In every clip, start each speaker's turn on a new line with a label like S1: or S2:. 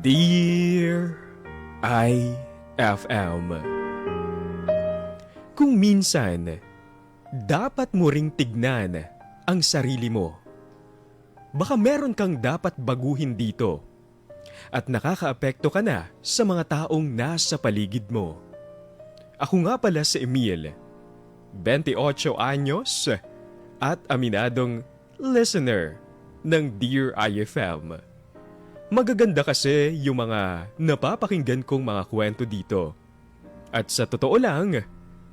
S1: Dear IFM, kung minsan, dapat mo ring tignan ang sarili mo. Baka meron kang dapat baguhin dito at nakakaapekto ka na sa mga taong nasa paligid mo. Ako nga pala si Emil, 28 anyos at aminadong listener ng Dear IFM. Magaganda kasi yung mga napapakinggan kong mga kwento dito. At sa totoo lang,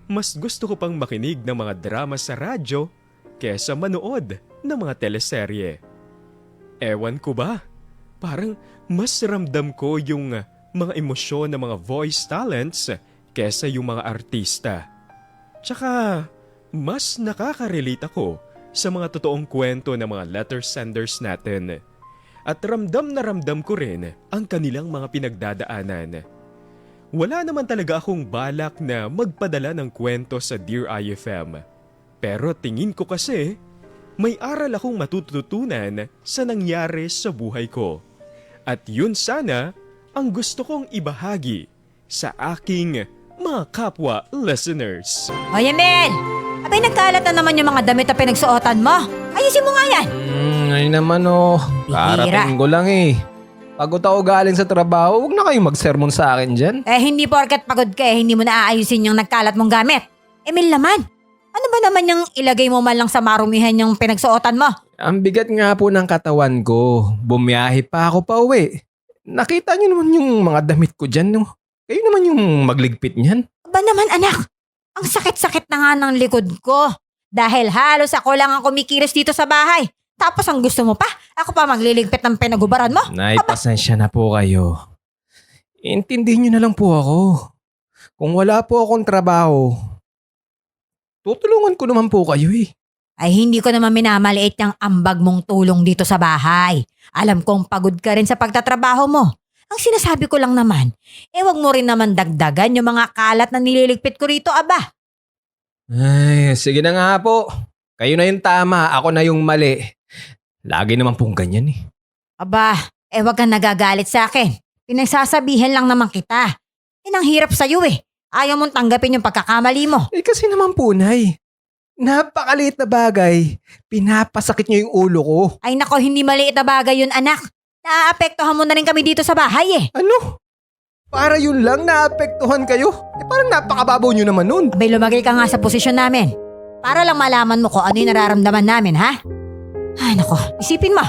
S1: mas gusto ko pang makinig ng mga drama sa radyo kesa manood ng mga teleserye. Ewan ko ba? Parang mas ramdam ko yung mga emosyon ng mga voice talents kesa yung mga artista. Tsaka, mas nakaka-relate ako sa mga totoong kwento ng mga letter senders natin. At ramdam na ramdam ko rin ang kanilang mga pinagdadaanan. Wala naman talaga akong balak na magpadala ng kwento sa Dear IFM. Pero tingin ko kasi, may aral akong matututunan sa nangyari sa buhay ko. At yun sana ang gusto kong ibahagi sa aking mga kapwa listeners.
S2: Hoy, Emil! Abay, nagkalat na naman yung mga damit na pinagsuotan mo. Ayusin mo nga yan!
S3: Ay naman karating ko lang Pagod ako galing sa trabaho, huwag na kayong magsermon sa akin dyan.
S2: Hindi porket pagod ka hindi mo na aayusin yung nagkalat mong gamit. Emil naman, ano ba naman yung ilagay mo man lang sa marumihan yung pinagsuotan mo?
S3: Ang bigat nga po ng katawan ko, bumiyahe pa ako pa uwi. Nakita niyo naman yung mga damit ko dyan, no? Kayo naman yung magligpit niyan.
S2: Ba naman anak, ang sakit-sakit na nga ng likod ko. Dahil halos ako lang ang kumikilos dito sa bahay. Tapos ang gusto mo pa, ako pa magliligpit ng pinagubaran mo?
S3: Nay, pasensya na po kayo. Intindihin niyo na lang po ako. Kung wala po akong trabaho, tutulungan ko naman po kayo
S2: Ay hindi ko naman minamaliit yung ambag mong tulong dito sa bahay. Alam kong pagod ka rin sa pagtatrabaho mo. Ang sinasabi ko lang naman, wag mo rin naman dagdagan yung mga kalat na nililigpit ko rito, aba.
S3: Ay, sige na nga po. Kayo na yung tama, ako na yung mali. Lagi naman pong ganyan
S2: Aba, wag kang nagagalit sa akin. Pinagsasabihan lang naman kita. Ang hirap sa'yo Ayaw mong tanggapin yung pagkakamali mo.
S3: Kasi naman po, Nay. Napakaliit na bagay. Pinapasakit niyo yung ulo ko.
S2: Ay nako, hindi maliit na bagay yun, anak. Naaapektuhan mo na rin kami dito sa bahay
S3: Ano? Para yun lang naapektuhan kayo? Parang napakababaw niyo naman nun.
S2: Abay, lumagay ka nga sa posisyon namin. Para lang malaman mo kung ano yung nararamdaman namin, ha? Ay nako, isipin mo.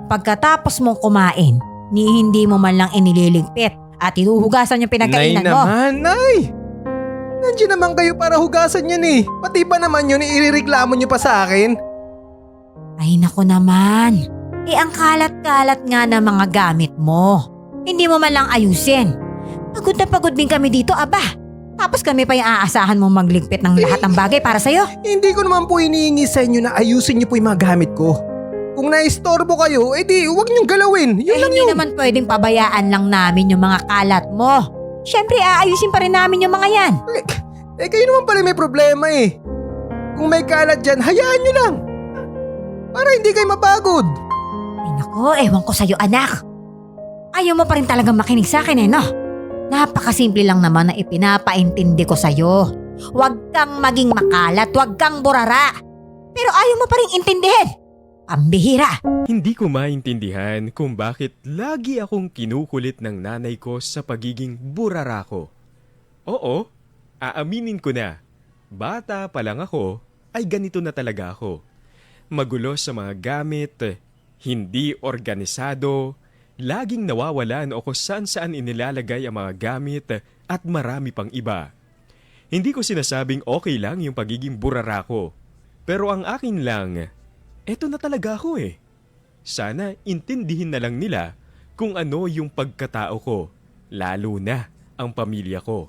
S2: Pagkatapos mong kumain, hindi mo man lang inililigpit at inuhugasan yung pinagkainan mo.
S3: Nay naman, Nay! Nandiyan naman kayo para hugasan yan Pati ba naman yun irereklamo niyo pa sa akin?
S2: Ay nako naman. Ang kalat-kalat nga ng mga gamit mo. Hindi mo man lang ayusin. Pagod na pagod din kami dito, aba. Tapos kami pa yung aasahan mo magligpit ng lahat ng bagay para sa'yo.
S3: Hindi ko naman po iniingi sa inyo na ayusin niyo po yung mga gamit ko. Kung naistorbo kayo, di huwag niyong galawin. Yun lang
S2: Hindi
S3: yun.
S2: naman pwedeng pabayaan lang namin yung mga kalat mo. Siyempre, aayusin pa rin namin yung mga yan.
S3: Kayo naman pala may problema Kung may kalat dyan, hayaan niyo lang. Para hindi kayo mapagod.
S2: Ay nako, ewan ko sa'yo, anak. Ayaw mo pa rin talagang makinig sa akin no? Napakasimple lang naman na ipinapaintindi ko sa'yo. Huwag kang maging makalat, huwag kang burara. Pero ayaw mo pa rin intindihin. Pambihira.
S1: Hindi ko maintindihan kung bakit lagi akong kinukulit ng nanay ko sa pagiging burara ko. Oo, aaminin ko na. Bata pa lang ako, ay ganito na talaga ako. Magulo sa mga gamit, hindi organisado, laging nawawalan o kung saan-saan inilalagay ang mga gamit at marami pang iba. Hindi ko sinasabing okay lang yung pagiging burara ko. Pero ang akin lang, eto na talaga ako Sana intindihin na lang nila kung ano yung pagkatao ko, lalo na ang pamilya ko.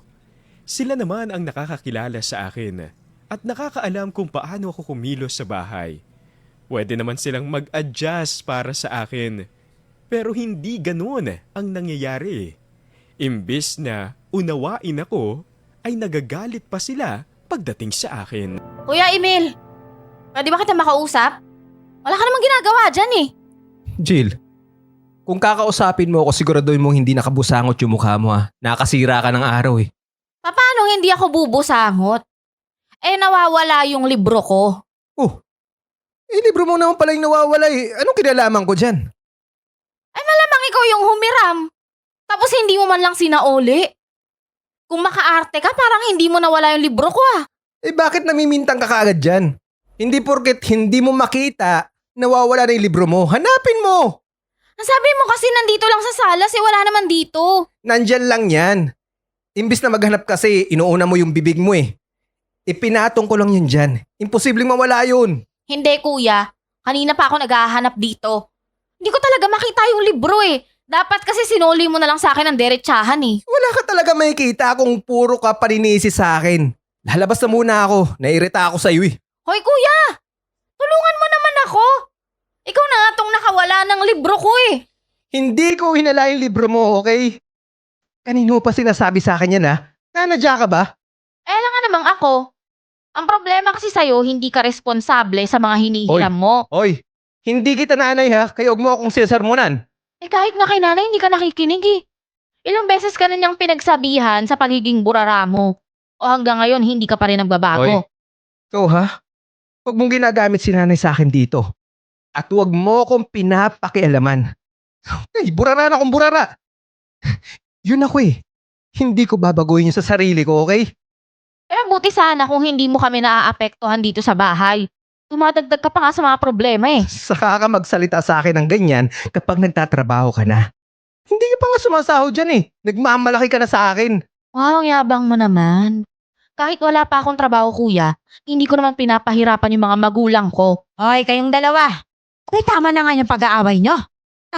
S1: Sila naman ang nakakakilala sa akin at nakakaalam kung paano ako kumilos sa bahay. Pwede naman silang mag-adjust para sa akin. Pero hindi ganoon ang nangyayari. Imbes na unawain ako, ay nagagalit pa sila pagdating sa akin.
S4: Kuya Emil, pwede ba kita makausap? Wala ka namang ginagawa dyan
S3: Jill, Kung kakausapin mo ako, siguraduhin mo hindi nakabusangot yung mukha mo ha. Nakasira ka ng araw eh.
S4: Paano hindi ako bubusangot? Nawawala yung libro ko.
S3: Oh, libro mo naman pala yung nawawala eh. Anong kinalaman ko dyan?
S4: Malamang ikaw yung humiram. Tapos hindi mo man lang sinauli. Kung makaarte ka, parang hindi mo nawala yung libro ko ah.
S3: Bakit namimintang ka kaagad dyan? Hindi porket hindi mo makita, nawawala na yung libro mo. Hanapin mo!
S4: Ang sabi mo kasi nandito lang sa salas wala naman dito.
S3: Nandyan lang yan. Imbis na maghanap kasi, inuuna mo yung bibig mo eh. Ipinatong ko lang yun dyan. Imposibleng mawala yun.
S4: Hindi kuya, kanina pa ako naghahanap dito. Hindi ko talaga makita yung libro eh. Dapat kasi sinuli mo na lang sa akin ang derechahan eh.
S3: Wala ka talaga makikita kung puro ka paninisi sa akin. Lalabas na muna ako. Nairita ako sa'yo eh.
S4: Hoy kuya, tulungan mo naman ako. Ikaw na nga tong nakawala ng libro ko eh.
S3: Hindi ko hinala yung libro mo, okay? Kanino pa sinasabi sa akin yan ha? Nanadya ka ba?
S4: Lang nga namang ako. Ang problema kasi sa'yo, hindi ka responsable sa mga hinihiram mo.
S3: Oy, hindi kita nanay ha, kaya huwag mo akong sisarmonan.
S4: Kahit nga kay nanay, hindi ka nakikinig eh. Ilang beses ka na niyang pinagsabihan sa pagiging burara mo. O hanggang ngayon, hindi ka pa rin nagbabago.
S3: Ikaw ha? Huwag mong ginagamit si nanay sa akin dito. At huwag mo akong pinapakialaman. Burara na akong burara. Yun ako eh. Hindi ko babaguhin yun sa sarili ko, okay?
S4: Buti sana kung hindi mo kami naaapektuhan dito sa bahay. Tumadagdag ka pa nga sa mga problema eh.
S3: Saka ka magsalita sa akin ng ganyan kapag nagtatrabaho ka na. Hindi ka pa nga sumasahod dyan eh. Nagmamalaki ka na sa akin.
S4: Wow, ang yabang mo naman. Kahit wala pa akong trabaho kuya, hindi ko naman pinapahirapan yung mga magulang ko.
S2: Hoy, kayong dalawa. Okay, tama na nga yung pag-aaway nyo.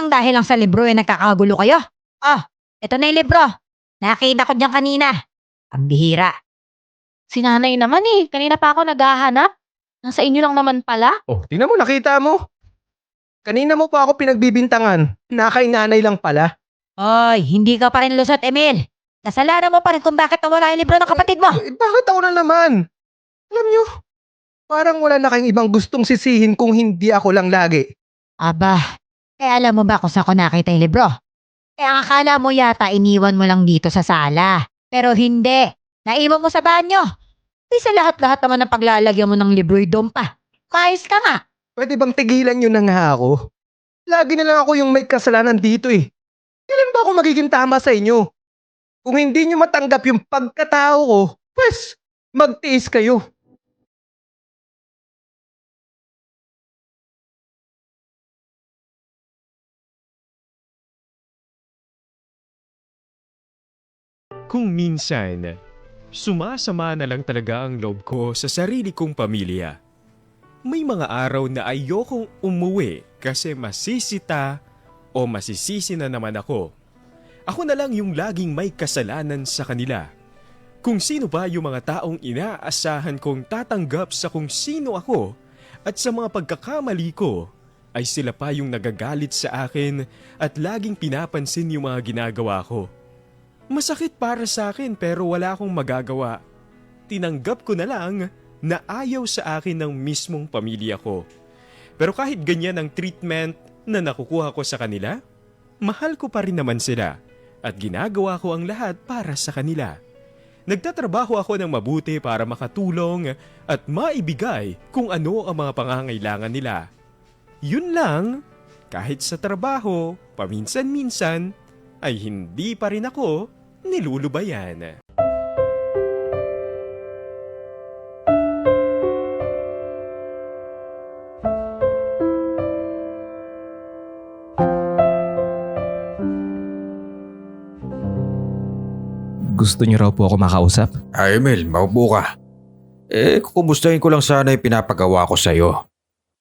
S2: Ang dahil lang sa libro nagkakagulo kayo. Ito na yung libro. Nakita ko dyan kanina. Ang bihira.
S4: Si nanay naman eh, kanina pa ako naghahanap. Nasa inyo lang naman pala.
S3: Tingnan mo, nakita mo. Kanina mo pa ako pinagbibintangan. Nakainanay lang pala.
S2: Hoy, hindi ka pa rin lusot, Emil. Kasalanan mo pa rin kung bakit nawala yung libro ng kapatid mo.
S3: Bakit ako na naman? Alam nyo, parang wala na kayong ibang gustong sisihin kung hindi ako lang lagi.
S2: Aba, alam mo ba kung saan ko nakita yung libro? Ang akala mo yata iniwan mo lang dito sa sala. Pero hindi. Naiwan mo sa banyo. Di sa lahat-lahat naman ng paglalagyan mo ng libro doon pa. Maayos ka nga.
S3: Pwede bang tigilan nyo na nga ako? Lagi na lang ako yung may kasalanan dito eh. Kailan ba ako magiging tama sa inyo? Kung hindi nyo matanggap yung pagkatao ko, pues, magtiis kayo.
S1: Kung minsan, sumasama na lang talaga ang loob ko sa sarili kong pamilya. May mga araw na ayokong umuwi kasi masisita o masisisi na naman ako. Ako na lang yung laging may kasalanan sa kanila. Kung sino ba yung mga taong inaasahan kong tatanggap sa kung sino ako at sa mga pagkakamali ko, ay sila pa yung nagagalit sa akin at laging pinapansin yung mga ginagawa ko. Masakit para sa akin pero wala akong magagawa. Tinanggap ko na lang na ayaw sa akin ng mismong pamilya ko. Pero kahit ganyan ang treatment na nakukuha ko sa kanila, mahal ko pa rin naman sila at ginagawa ko ang lahat para sa kanila. Nagtatrabaho ako ng mabuti para makatulong at maibigay kung ano ang mga pangangailangan nila. Yun lang, kahit sa trabaho, paminsan-minsan, ay hindi pa rin ako nilulubayan.
S3: Gusto niyo raw po ako makausap?
S5: Emil, maupo ka. Kukumustahin ko lang sana yung pinapagawa ko sa'yo.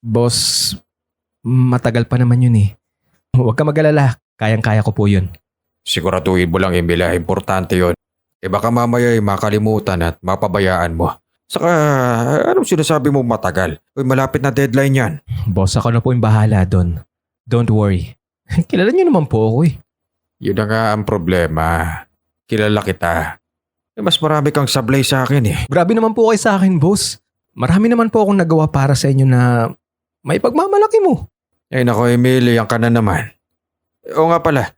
S3: Boss, matagal pa naman yun eh. Huwag ka mag-alala, kayang-kaya ko po yun.
S5: Siguraduhin mo lang, Emil, importante yon. Baka mamaya ay makalimutan at mapabayaan mo. Saka, anong sinasabi mo matagal? Malapit na deadline yan.
S3: Boss, ako na po yung bahala doon. Don't worry. Kilala niyo naman po ako eh.
S5: Yun na nga ang problema. Kilala kita. Mas marami kang sablay sa akin eh.
S3: Grabe naman po kayo sa akin, boss. Marami naman po akong nagawa para sa inyo na may pagmamalaki mo.
S5: Nako, Emil, yan ka na naman. O nga pala,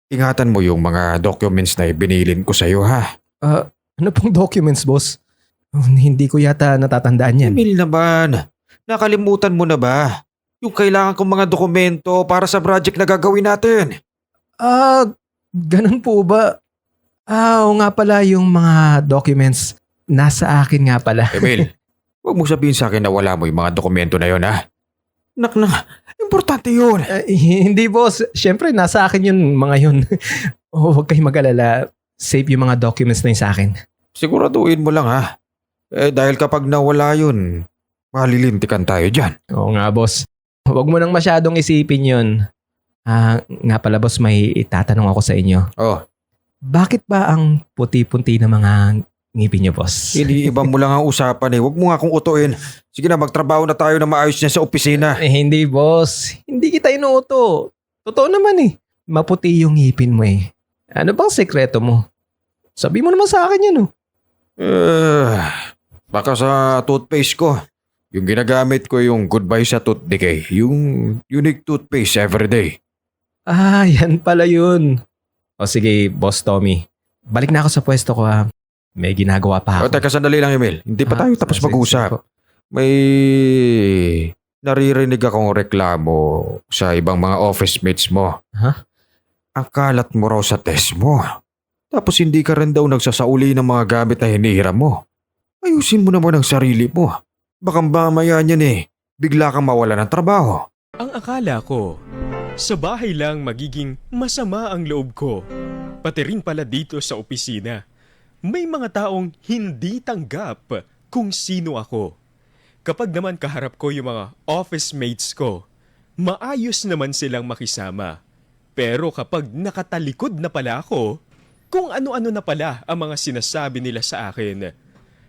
S5: ingatan mo yung mga documents na ibinilin ko sa'yo ha.
S3: Ano pong documents, boss? Hindi ko yata natatandaan yan.
S5: Emil naman, nakalimutan mo na ba? Yung kailangan kong mga dokumento para sa project na gagawin natin.
S3: Ganun po ba? Oo nga pala yung mga documents. Nasa akin nga pala.
S5: Emil, huwag mo sabihin sa akin na wala mo yung mga dokumento na yun ha. Importante yun.
S3: Hindi, boss. Siyempre, nasa akin yun, mga yun. Huwag kayong mag-alala. Save yung mga documents na yun sa akin.
S5: Siguraduhin mo lang ha. Dahil kapag nawala yun, malilintikan tayo dyan.
S3: Oo nga, boss. Huwag mo nang masyadong isipin yun. Nga pala, boss, may itatanong ako sa inyo.
S5: Oh,
S3: Bakit ba ang puti-punti ng mga ngipin niyo, boss?
S5: iniiba mo lang ang usapan eh. Huwag mo nga akong utuin. Sige na, magtrabaho na tayo na maayos niya sa opisina.
S3: Hindi, boss. Hindi kita inuuto. Totoo naman eh. Maputi yung ngipin mo eh. Ano bang sekreto mo? Sabi mo naman sa akin yun, oh.
S5: Baka sa toothpaste ko. Yung ginagamit ko yung Goodbye sa Tooth Decay. Yung unique toothpaste everyday.
S3: Yan pala yun. O sige, Boss Tommy. Balik na ako sa pwesto ko ha. May ginagawa pa
S5: O
S3: ako.
S5: teka, sandali lang Emil. Hindi pa tayo tapos
S3: Sige,
S5: mag-usap.
S3: sige po.
S5: May naririnig akong reklamo sa ibang mga office mates mo.
S3: Ha?
S5: Ang kalat mo raw sa test mo. Tapos hindi ka rin daw nagsasauli ng mga gamit na hinihiram mo. Ayusin mo naman ang sarili mo. Baka mamaya niyan bigla kang mawala ng trabaho.
S1: Ang akala ko, sa bahay lang magiging masama ang loob ko. Pati rin pala dito sa opisina. May mga taong hindi tanggap kung sino ako. Kapag naman kaharap ko yung mga office mates ko, maayos naman silang makisama. Pero kapag nakatalikod na pala ako, kung ano-ano na pala ang mga sinasabi nila sa akin.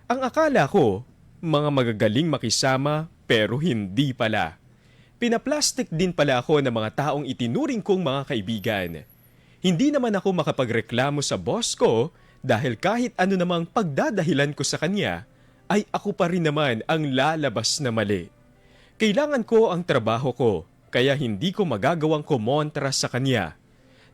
S1: Ang akala ko, mga magagaling makisama pero hindi pala. Pinaplastic din pala ako ng mga taong itinuring kong mga kaibigan. Hindi naman ako makapagreklamo sa boss ko dahil kahit ano namang pagdadahilan ko sa kanya, ay ako pa rin naman ang lalabas na mali. Kailangan ko ang trabaho ko, kaya hindi ko magagawang kumontra sa kanya.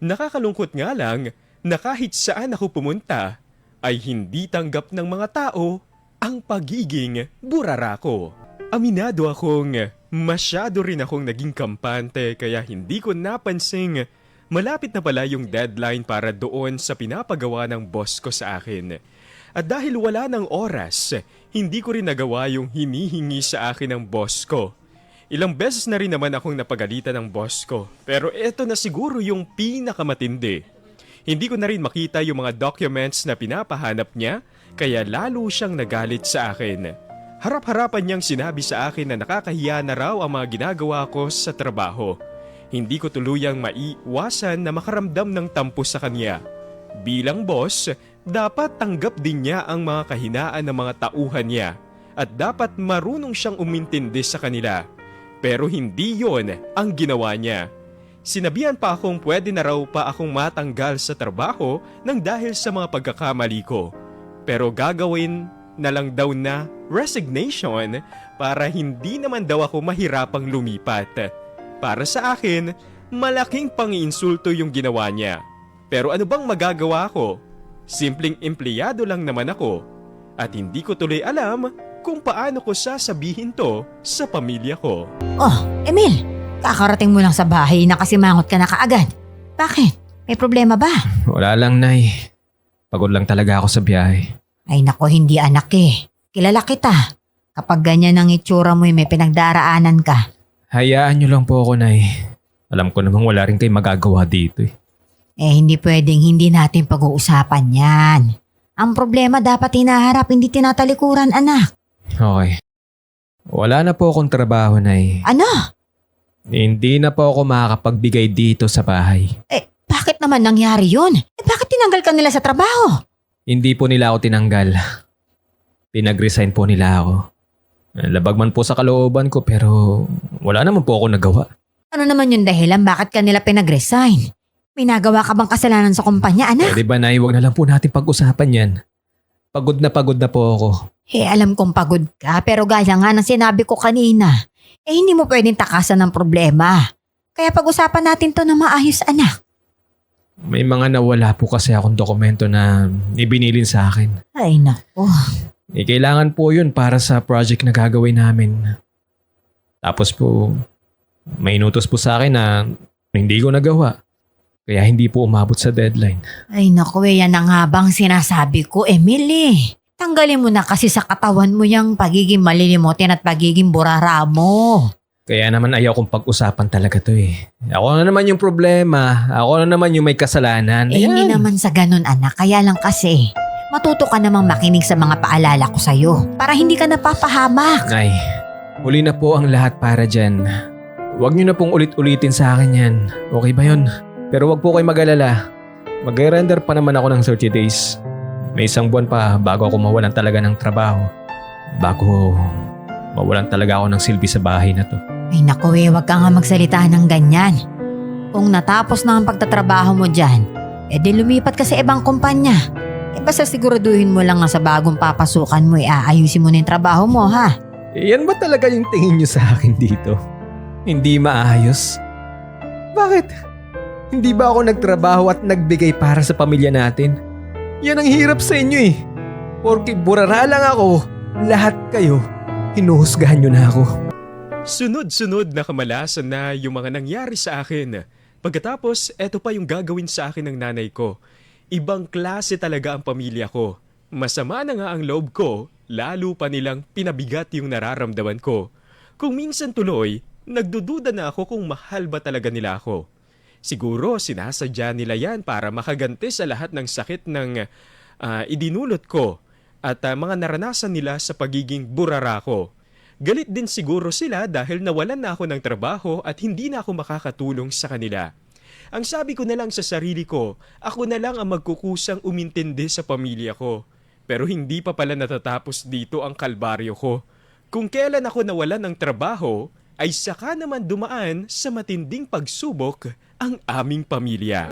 S1: Nakakalungkot nga lang na kahit saan ako pumunta, ay hindi tanggap ng mga tao ang pagiging burara ko. Aminado akong masyado rin akong naging kampante kaya hindi ko napansing malapit na pala yung deadline para doon sa pinapagawa ng boss ko sa akin. At dahil wala ng oras, hindi ko rin nagawa yung hinihingi sa akin ng boss ko. Ilang beses na rin naman akong napagalitan ng boss ko, pero eto na siguro yung pinakamatindi. Hindi ko na rin makita yung mga documents na pinapahanap niya, kaya lalo siyang nagalit sa akin. Harap-harapan niyang sinabi sa akin na nakakahiya na raw ang mga ginagawa ko sa trabaho. Hindi ko tuluyang maiwasan na makaramdam ng tampo sa kanya. Bilang boss, dapat tanggap din niya ang mga kahinaan ng mga tauhan niya at dapat marunong siyang umintindi sa kanila. Pero hindi yon ang ginawa niya. Sinabihan pa akong pwede na raw pa akong matanggal sa trabaho nang dahil sa mga pagkakamali ko. Pero gagawin na lang daw na resignation para hindi naman daw ako mahirapang lumipat. Para sa akin, malaking pang-iinsulto yung ginawa niya. Pero ano bang magagawa ko? Simpleng empleyado lang naman ako. At hindi ko tuloy alam kung paano ko sasabihin to sa pamilya ko.
S2: Oh, Emil, kakarating mo lang sa bahay na kasi mangot ka na kaagad. Bakit? May problema ba?
S3: Wala lang, Nay. Pagod lang talaga ako sa biyahe.
S2: Ay nako, hindi anak eh. Kilala kita. Kapag ganyan ang itsura mo, may pinagdaraanan ka.
S3: Hayaan niyo lang po ako, Nay. Alam ko namang wala rin kayo magagawa dito eh.
S2: Hindi pwedeng hindi natin pag-uusapan yan. Ang problema dapat hinaharap, hindi tinatalikuran, anak.
S3: Okay. Wala na po akong trabaho, Nay.
S2: Ano?
S3: Hindi na po ako makakapagbigay dito sa bahay.
S2: Bakit naman nangyari yun? Bakit tinanggal ka nila sa trabaho?
S3: Hindi po nila ako tinanggal. Pinag-resign po nila ako. Labag man po sa kalooban ko pero wala naman po ako nagawa.
S2: Ano naman yung dahilan bakit ka nila pinag-resign? May nagawa ka bang kasalanan sa kumpanya, anak?
S3: Pwede ba, Nay, huwag na lang po natin pag-usapan yan. Pagod na po ako.
S2: Alam kong pagod ka pero gaya nga ng sinabi ko kanina, hindi mo pwedeng takasan ng problema. Kaya pag-usapan natin to na maayos, anak.
S6: May mga nawala po kasi akong dokumento na ibinilin sa akin.
S2: Ay, naku.
S6: Kailangan po yun para sa project na gagawin namin. Tapos po, may inutos po sa akin na hindi ko nagawa. Kaya hindi po umabot sa deadline.
S2: Ay, naku, yan ang habang sinasabi ko, Emily. Tanggalin mo na kasi sa katawan mo yung pagiging malilimutin at pagiging burara mo.
S6: Kaya naman ayaw kong pag-usapan talaga to eh. Ako na naman yung problema. Ako na naman yung may kasalanan.
S2: Eh, hindi
S6: Ayan.
S2: naman sa ganun, anak. Kaya lang kasi, matuto ka namang makinig sa mga paalala ko sa'yo para hindi ka napapahamak.
S6: Nay, huli na po ang lahat para dyan. Huwag niyo na pong ulit-ulitin sa akin yan. Okay ba yun? Pero wag po kayo mag-alala. Mag-render pa naman ako ng 30 days. May isang buwan pa bago ako mawalan talaga ng trabaho. Bago mawalan talaga ako ng silbi sa bahay na to.
S2: Ay, naku, wag ka nga magsalita ng ganyan. Kung natapos na ang pagtatrabaho mo dyan, di lumipat ka sa ibang kumpanya. Basta siguraduhin mo lang na sa bagong papasukan mo, aayusin mo na yung trabaho mo, ha?
S6: Yan ba talaga yung tingin niyo sa akin dito? Hindi maayos? Bakit? Hindi ba ako nagtrabaho at nagbigay para sa pamilya natin? Yan ang hirap sa inyo eh. Porke burara lang ako, lahat kayo, hinuhusgahan niyo na ako.
S1: Sunod-sunod na kamalasan na yung mga nangyari sa akin. Pagkatapos, eto pa yung gagawin sa akin ng nanay ko. Ibang klase talaga ang pamilya ko. Masama na nga ang loob ko, lalo pa nilang pinabigat yung nararamdaman ko. Kung minsan tuloy, nagdududa na ako kung mahal ba talaga nila ako. Siguro sinasadya nila yan para makaganti sa lahat ng sakit ng idinulot ko at mga naranasan nila sa pagiging burara ko. Galit din siguro sila dahil nawalan na ako ng trabaho at hindi na ako makakatulong sa kanila. Ang sabi ko na lang sa sarili ko, ako na lang ang magkukusang umintindi sa pamilya ko. Pero hindi pa pala natatapos dito ang kalbaryo ko. Kung kailan ako nawalan ng trabaho, ay saka naman dumaan sa matinding pagsubok ang aming pamilya.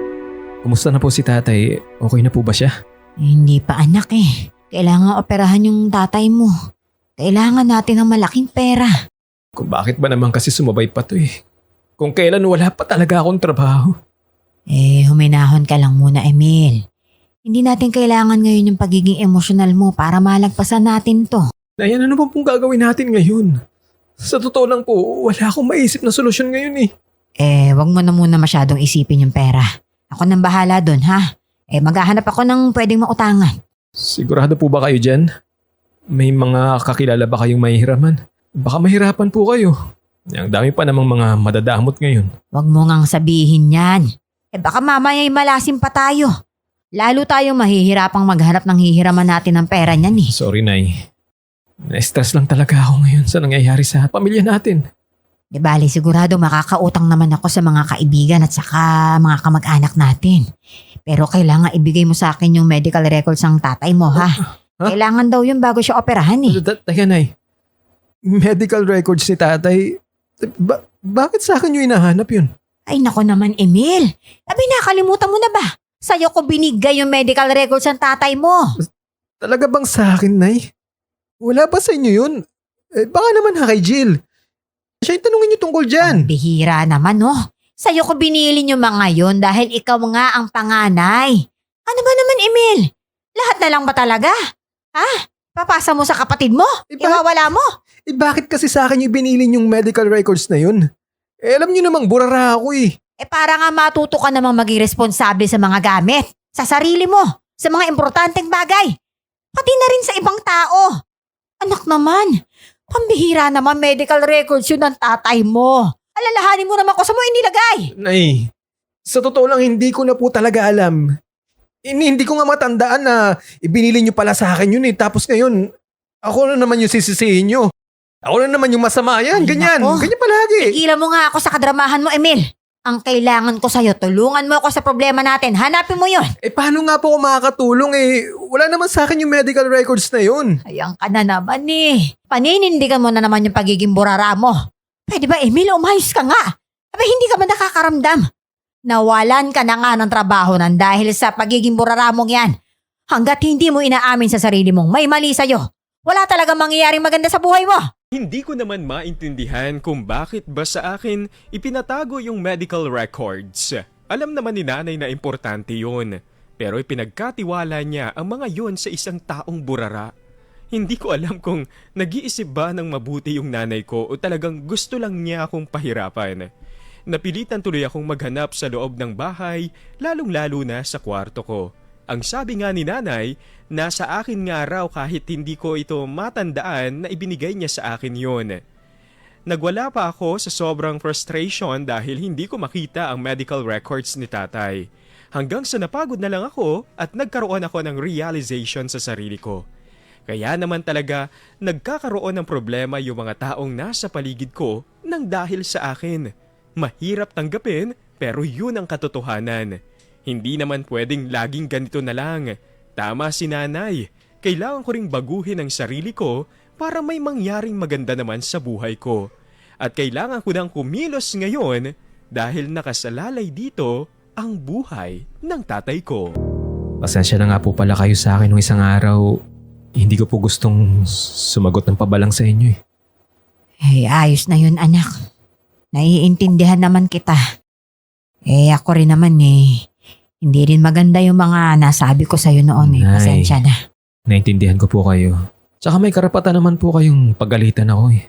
S6: Kumusta na po si tatay? Okay na po ba siya?
S2: Hindi pa, anak eh. Kailangan operahan yung tatay mo. Kailangan natin ng malaking pera.
S6: Kung bakit ba naman kasi sumabay pa to eh? Kung kailan wala pa talaga akong trabaho.
S2: Huminahon ka lang muna, Emil. Hindi natin kailangan ngayon yung pagiging emosyonal mo para malagpasan natin to.
S6: Ayan, ano ba pong gagawin natin ngayon? Sa totoo lang po, wala akong maisip na solusyon ngayon eh.
S2: Wag mo na muna masyadong isipin yung pera. Ako nang bahala dun, ha? Maghahanap ako ng pwedeng mautangan.
S6: Sigurado po ba kayo dyan? May mga kakilala ba kayong mahihiraman? Baka mahirapan po kayo. Ang dami pa namang mga madadamot ngayon.
S2: Wag mo ngang sabihin yan. Baka mamaya ay malasim pa tayo. Lalo tayong mahihirapang maghanap ng hihiraman natin ng pera niyan eh.
S6: Sorry, Nay. Na-stress lang talaga ako ngayon sa nangyayari sa pamilya natin.
S2: Di bali, sigurado makakautang naman ako sa mga kaibigan at saka mga kamag-anak natin. Pero kailangan ibigay mo sa akin yung medical records ng tatay mo, ha? Kailangan daw yun bago siya operahan eh.
S6: Teka, Nay. Medical records ni tatay. Bakit sa akin yung hinahanap yun?
S2: Ay nako naman, Emil. Sabi nakalimutan mo na ba? Sa'yo ko binigay yung medical records ng tatay mo.
S6: Talaga bang sa akin, Nay? Wala ba sa inyo yun? Baka naman ha kay Jill. Siya yung tanungin niyo tungkol dyan.
S2: Bihira naman, no? Sa'yo ko binili yung mga yun dahil ikaw nga ang panganay. Ano ba naman, Emil? Lahat na lang ba talaga? Ha? Papasa mo sa kapatid mo? Iwawala mo?
S6: Bakit kasi sa akin yung binili yung medical records na yun? Alam niyo namang burara ako eh.
S2: Para nga matuto ka namang maging responsable sa mga gamit. Sa sarili mo. Sa mga importanteng bagay. Pati na rin sa ibang tao. Anak naman, pambihira naman medical records yun ng tatay mo. Alalahanin mo naman kung saan mo inilagay.
S6: Nay, sa totoo lang hindi ko na po talaga alam. Hindi ko nga matandaan na ibinili niyo pala sa akin yun eh. Tapos ngayon, ako na naman yung sisisihin niyo. Ako na naman yung masama yan.
S2: Ay,
S6: Ganyan.
S2: nako.
S6: Ganyan palagi.
S2: Tigilan mo nga ako sa kadramahan mo, Emil. Ang kailangan ko sa'yo, tulungan mo ako sa problema natin. Hanapin mo yun.
S6: Paano nga po ako makakatulong eh? Wala naman sa akin yung medical records na yun.
S2: Ayan ka na naman eh. Paninindigan mo na naman yung pagiging burara mo. Pwede ba, Emil? Umayos ka nga. Hindi ka ba nakakaramdam? Nawalan ka na nga ng trabaho nan dahil sa pagiging burara mong yan. Hanggat hindi mo inaamin sa sarili mong may mali sa'yo, wala talagang mangyayaring maganda sa buhay mo.
S1: Hindi ko naman maintindihan kung bakit ba sa akin ipinatago yung medical records. Alam naman ni nanay na importante yun. Pero ipinagkatiwala niya ang mga yun sa isang taong burara. Hindi ko alam kung nag-iisip ba ng mabuti yung nanay ko o talagang gusto lang niya akong pahirapan. Napilitan tuloy akong maghanap sa loob ng bahay, lalong-lalo na sa kwarto ko. Ang sabi nga ni nanay, nasa akin nga raw kahit hindi ko ito matandaan na ibinigay niya sa akin yon. Nagwala pa ako sa sobrang frustration dahil hindi ko makita ang medical records ni tatay. Hanggang sa napagod na lang ako at nagkaroon ako ng realization sa sarili ko. Kaya naman talaga nagkakaroon ng problema yung mga taong nasa paligid ko nang dahil sa akin. Mahirap tanggapin pero yun ang katotohanan. Hindi naman pwedeng laging ganito na lang. Tama si nanay. Kailangan ko ring baguhin ang sarili ko para may mangyaring maganda naman sa buhay ko. At kailangan ko nang kumilos ngayon dahil nakasalalay dito ang buhay ng tatay ko.
S6: Pasensya na nga po pala kayo sa akin nung isang araw. Hindi ko po gustong sumagot ng pabalang sa inyo eh.
S2: Ayos na yun anak. Naiintindihan naman kita. Ako rin naman hindi rin maganda yung mga nasabi ko sa'yo noon Pasensya na.
S6: Naintindihan ko po kayo. Tsaka may karapatan naman po kayong pagalitan ako eh.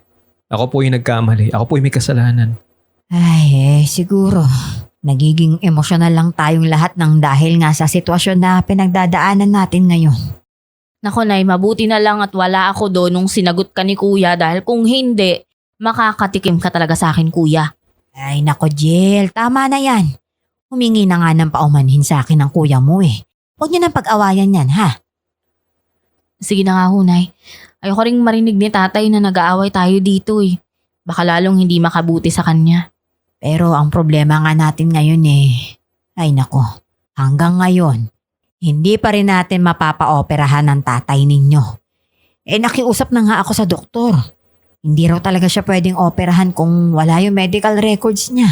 S6: Ako po yung nagkamali. Ako po yung may kasalanan.
S2: Siguro. Nagiging emosyonal lang tayong lahat ng dahil nga sa sitwasyon na pinagdadaanan natin ngayon.
S4: Nako Nay, mabuti na lang at wala ako doon nung sinagot ka ni Kuya dahil kung hindi, makakatikim ka talaga sa akin Kuya.
S2: Ay nako Jill, tama na yan. Humingi na nga ng paumanhin sa akin ng kuya mo Huwag niyo nang pag-awayan yan ha.
S4: Sige na nga ho Nay. Ayoko ring marinig ni tatay na nag-aaway tayo dito Baka lalong hindi makabuti sa kanya.
S2: Pero ang problema nga natin ngayon ay nako, hanggang ngayon, hindi pa rin natin mapapaoperahan ng tatay ninyo. Nakiusap na nga ako sa doktor. Hindi raw talaga siya pwedeng operahan kung wala yung medical records niya.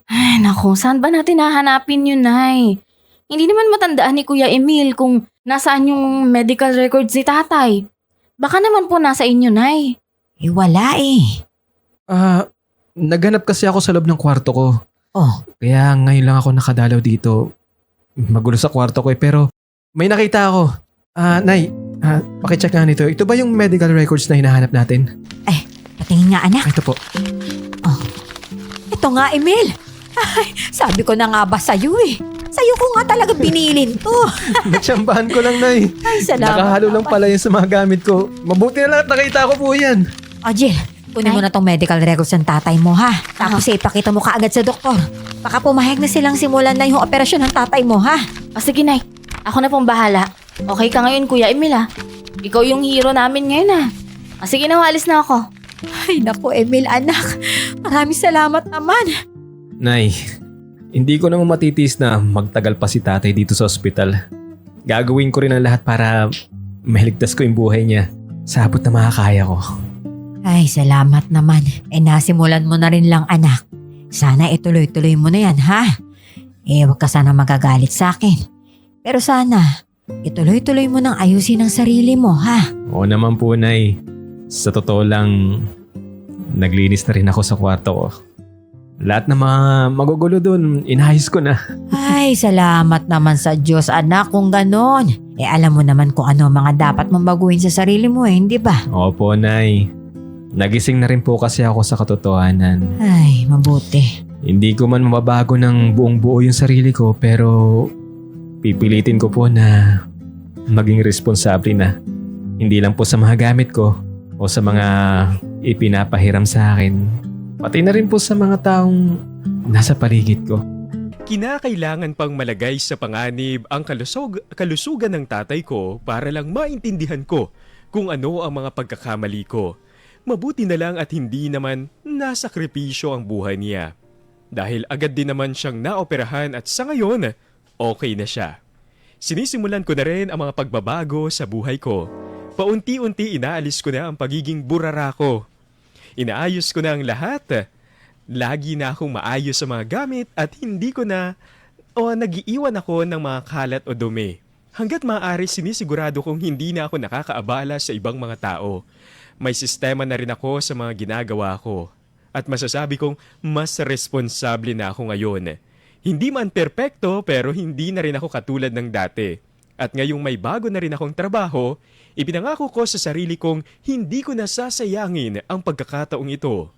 S4: Ay naku, saan ba natin hahanapin yun Nay? Hindi naman matandaan ni Kuya Emil kung nasaan yung medical records ni tatay. Baka naman po nasa inyo Nay.
S2: Wala
S6: Naghanap kasi ako sa loob ng kwarto ko.
S2: Oh.
S6: Kaya ngayon lang ako nakadalaw dito. Magulo sa kwarto ko pero may nakita ako. Nay, pakicheck nga nito. Ito ba yung medical records na hinahanap natin?
S2: Patingin nga anak.
S6: Ito po.
S2: Ito nga Emil. Ay, sabi ko na nga ba sa'yo Sa'yo ko nga talaga binilin to.
S6: Natsambahan ko lang, Nay.
S2: Ay, salamat.
S6: Nakahalo lang pala yun sa mga gamit ko. Mabuti na lang at nakita ko po yan.
S2: Jill, kunin mo na tong medical records ng tatay mo ha. Tapos ipakita mo kaagad sa doktor. Baka pumayag na silang simulan na yung operasyon ng tatay mo ha.
S4: Sige Nay, ako na pong bahala. Okay ka ngayon Kuya Emil Ikaw yung hero namin ngayon sige na, alis na ako.
S2: Ay naku Emil anak, maraming salamat naman.
S6: Nay, hindi ko naman matitiis na magtagal pa si tatay dito sa ospital. Gagawin ko rin ang lahat para mahiligtas ko yung buhay niya sa abot na makakaya ko.
S2: Ay salamat naman. Nasimulan mo na rin lang anak. Sana ituloy-tuloy mo na yan ha. Huwag ka sana magagalit sa akin. Pero sana ituloy-tuloy mo nang ayusin ang sarili mo ha.
S6: Oo naman po Nay. Sa totoo lang, naglinis na rin ako sa kwarto ko. Lahat ng mga magugulo dun, inayos ko na.
S2: Ay, salamat naman sa Diyos anak kung ganon. Alam mo naman kung ano mga dapat mong baguhin sa sarili mo hindi ba?
S6: Opo, Nay. Nagising na rin po kasi ako sa katotohanan.
S2: Ay, mabuti.
S6: Hindi ko man mababago ng buong buo yung sarili ko pero pipilitin ko po na maging responsable na. Hindi lang po sa mga gamit ko o sa mga ipinapahiram sa akin. Pati na rin po sa mga taong nasa paligid ko.
S1: Kinakailangan pang malagay sa panganib ang kalusugan ng tatay ko para lang maintindihan ko kung ano ang mga pagkakamali ko. Mabuti na lang at hindi naman nasakripisyo ang buhay niya. Dahil agad din naman siyang naoperahan at sa ngayon, okay na siya. Sinisimulan ko na rin ang mga pagbabago sa buhay ko. Paunti-unti inaalis ko na ang pagiging burara ko. Inaayos ko na ang lahat. Lagi na akong maayos sa mga gamit at hindi ko na nagiiwan ako ng mga kalat o dumi. Hanggat maaari sinisigurado kong hindi na ako nakakaabala sa ibang mga tao. May sistema na rin ako sa mga ginagawa ko. At masasabi kong mas responsable na ako ngayon. Hindi man perpekto pero hindi na rin ako katulad ng dati. At ngayong may bago na rin akong trabaho, ipinangako ko sa sarili kong hindi ko nasasayangin ang pagkakataong ito.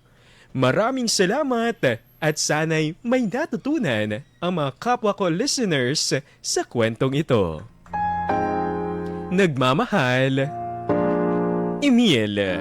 S1: Maraming salamat at sana'y may natutunan ang mga kapwa ko listeners sa kwentong ito. Nagmamahal, Emil.